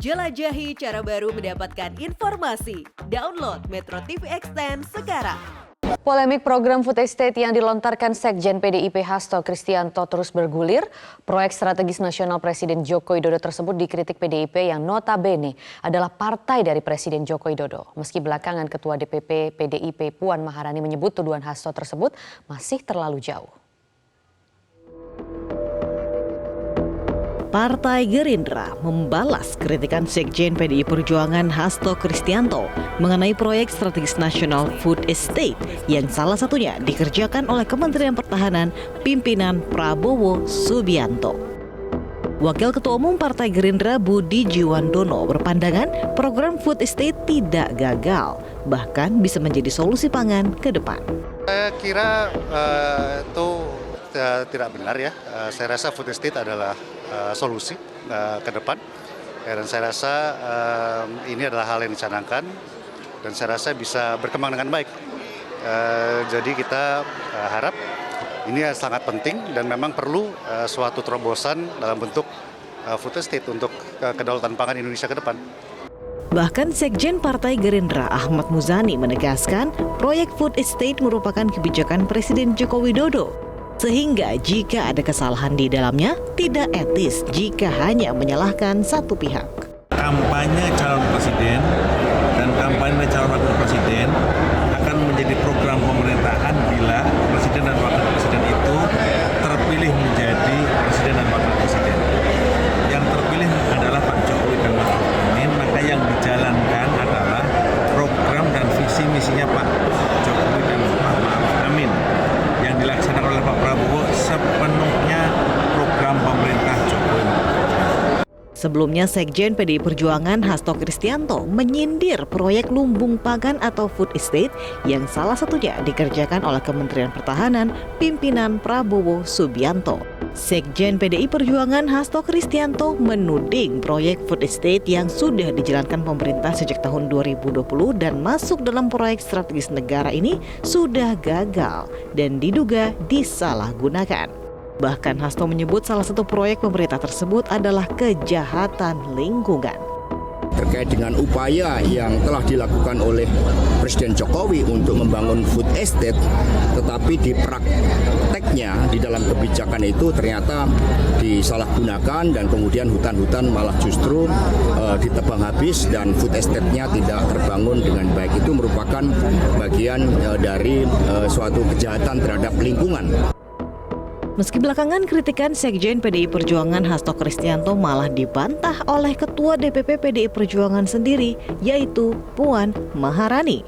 Jelajahi cara baru mendapatkan informasi. Download Metro TV Extend sekarang. Polemik program food estate yang dilontarkan Sekjen PDIP Hasto Kristianto terus bergulir. Proyek strategis nasional Presiden Joko Widodo tersebut dikritik PDIP yang notabene adalah partai dari Presiden Joko Widodo. Meski belakangan Ketua DPP PDIP Puan Maharani menyebut tuduhan Hasto tersebut masih terlalu jauh. Partai Gerindra membalas kritikan Sekjen PDI Perjuangan Hasto Kristianto mengenai proyek strategis nasional food estate yang salah satunya dikerjakan oleh Kementerian Pertahanan pimpinan Prabowo Subianto. Wakil Ketua Umum Partai Gerindra Budi Jiwandono berpandangan program food estate tidak gagal, bahkan bisa menjadi solusi pangan ke depan. Saya kira itu tidak benar ya. Saya rasa food estate adalah solusi ke depan. Dan saya rasa ini adalah hal yang dicanangkan dan saya rasa bisa berkembang dengan baik. Jadi kita harap ini sangat penting dan memang perlu suatu terobosan dalam bentuk food estate untuk kedaulatan pangan Indonesia ke depan. Bahkan Sekjen Partai Gerindra Ahmad Muzani menegaskan proyek food estate merupakan kebijakan Presiden Joko Widodo. Sehingga jika ada kesalahan di dalamnya, tidak etis jika hanya menyalahkan satu pihak. Kampanye calon presiden dan kampanye calon wakil presiden akan menjadi program pemerintahan bila presiden dan wakil presiden itu terpilih menjadi presiden dan wakil presiden. Yang terpilih adalah Pak Jokowi dan Maruf Amin, maka yang dijalankan adalah program dan visi misinya Pak Jokowi dan Pak Maruf Amin. Yang dilaksanakan oleh Pak Prabowo sepenuhnya program pemerintah Jokowi. Sebelumnya Sekjen PDI Perjuangan Hasto Kristianto menyindir proyek lumbung pangan atau food estate yang salah satunya dikerjakan oleh Kementerian Pertahanan pimpinan Prabowo Subianto. Sekjen PDI Perjuangan Hasto Kristianto menuding proyek food estate yang sudah dijalankan pemerintah sejak tahun 2020 dan masuk dalam proyek strategis negara ini sudah gagal dan diduga disalahgunakan. Bahkan Hasto menyebut salah satu proyek pemerintah tersebut adalah kejahatan lingkungan. Terkait dengan upaya yang telah dilakukan oleh Presiden Jokowi untuk membangun food estate, tetapi di prakteknya di dalam kebijakan itu ternyata disalahgunakan dan kemudian hutan-hutan malah justru ditebang habis dan food estate-nya tidak terbangun dengan baik. Itu merupakan bagian dari suatu kejahatan terhadap lingkungan. Meski belakangan kritikan Sekjen PDI Perjuangan Hasto Kristianto malah dibantah oleh Ketua DPP PDI Perjuangan sendiri, yaitu Puan Maharani.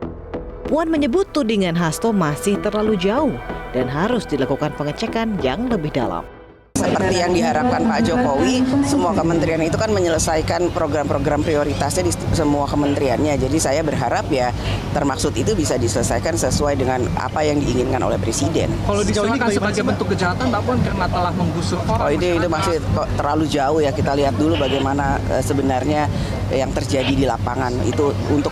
Puan menyebut tudingan Hasto masih terlalu jauh dan harus dilakukan pengecekan yang lebih dalam. Seperti yang diharapkan Pak Jokowi, semua kementerian itu kan menyelesaikan program-program prioritasnya di semua kementeriannya. Jadi saya berharap ya termaksud itu bisa diselesaikan sesuai dengan apa yang diinginkan oleh Presiden. Kalau disilakan sebagai bentuk kejahatan, Mbak Puan karena telah menggusur orang. Oh itu masih terlalu jauh ya, kita lihat dulu bagaimana sebenarnya yang terjadi di lapangan. Itu untuk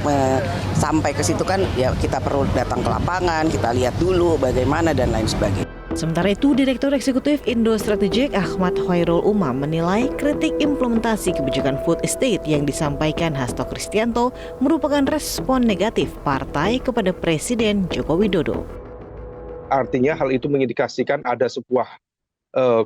sampai ke situ kan ya kita perlu datang ke lapangan, kita lihat dulu bagaimana dan lain sebagainya. Sementara itu, Direktur Eksekutif Indo Strategik Ahmad Khairul Umam menilai kritik implementasi kebijakan food estate yang disampaikan Hasto Kristianto merupakan respon negatif partai kepada Presiden Joko Widodo. Artinya hal itu mengindikasikan ada sebuah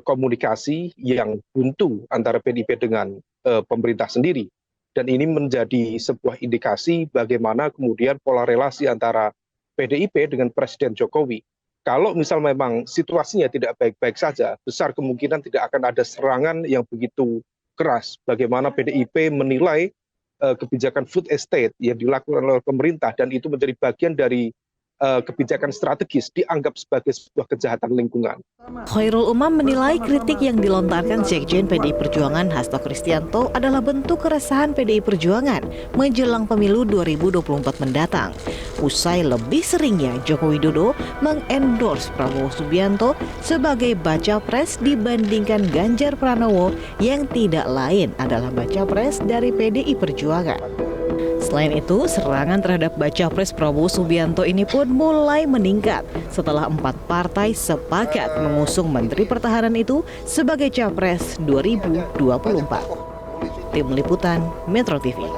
komunikasi yang buntu antara PDIP dengan pemerintah sendiri. Dan ini menjadi sebuah indikasi bagaimana kemudian pola relasi antara PDIP dengan Presiden Jokowi. Kalau misal memang situasinya tidak baik-baik saja, besar kemungkinan tidak akan ada serangan yang begitu keras. Bagaimana PDIP menilai kebijakan food estate yang dilakukan oleh pemerintah dan itu menjadi bagian dari kebijakan strategis dianggap sebagai sebuah kejahatan lingkungan. Khairul Umam menilai kritik yang dilontarkan Sekjen PDI Perjuangan Hasto Kristianto adalah bentuk keresahan PDI Perjuangan menjelang pemilu 2024 mendatang. Usai lebih seringnya Joko Widodo mengendorse Prabowo Subianto sebagai baca pres dibandingkan Ganjar Pranowo yang tidak lain adalah baca pres dari PDI Perjuangan. Selain itu, serangan terhadap baca pres Prabowo Subianto ini pun mulai meningkat setelah 4 partai sepakat mengusung Menteri Pertahanan itu sebagai Capres 2024. Tim Liputan Metro TV.